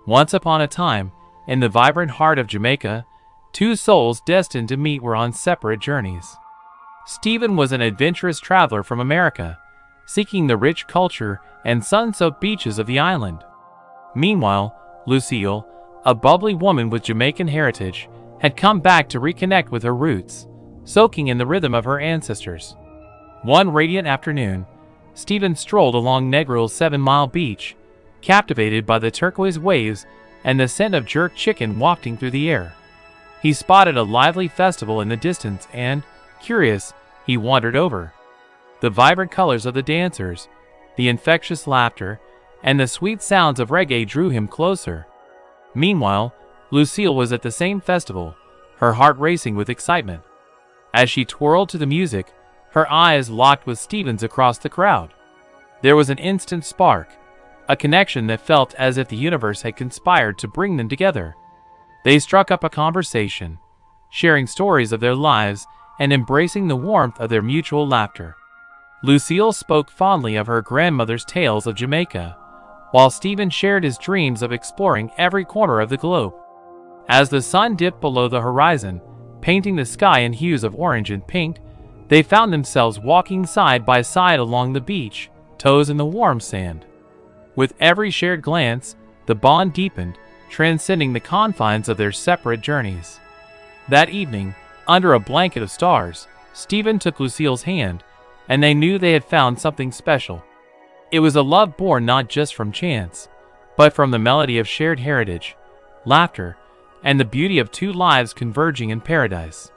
Once upon a time, in the vibrant heart of Jamaica, two souls destined to meet were on separate journeys. Stephen was an adventurous traveler from America, seeking the rich culture and sun-soaked beaches of the island. Meanwhile, Lucille, a bubbly woman with Jamaican heritage, had come back to reconnect with her roots, soaking in the rhythm of her ancestors. One radiant afternoon, Stephen strolled along Negro's 7-mile beach, captivated by the turquoise waves and the scent of jerk chicken wafting through the air. He spotted a lively festival in the distance and, curious, he wandered over. The vibrant colors of the dancers, the infectious laughter, and the sweet sounds of reggae drew him closer. Meanwhile, Lucille was at the same festival, her heart racing with excitement. As she twirled to the music, her eyes locked with Stephen's across the crowd. There was an instant spark, a connection that felt as if the universe had conspired to bring them together. They struck up a conversation, sharing stories of their lives and embracing the warmth of their mutual laughter. Lucille spoke fondly of her grandmother's tales of Jamaica, while Stephen shared his dreams of exploring every corner of the globe. As the sun dipped below the horizon, painting the sky in hues of orange and pink, they found themselves walking side by side along the beach, toes in the warm sand. With every shared glance, the bond deepened, transcending the confines of their separate journeys. That evening, under a blanket of stars, Stephen took Lucille's hand, and they knew they had found something special. It was a love born not just from chance, but from the melody of shared heritage, laughter, and the beauty of two lives converging in paradise.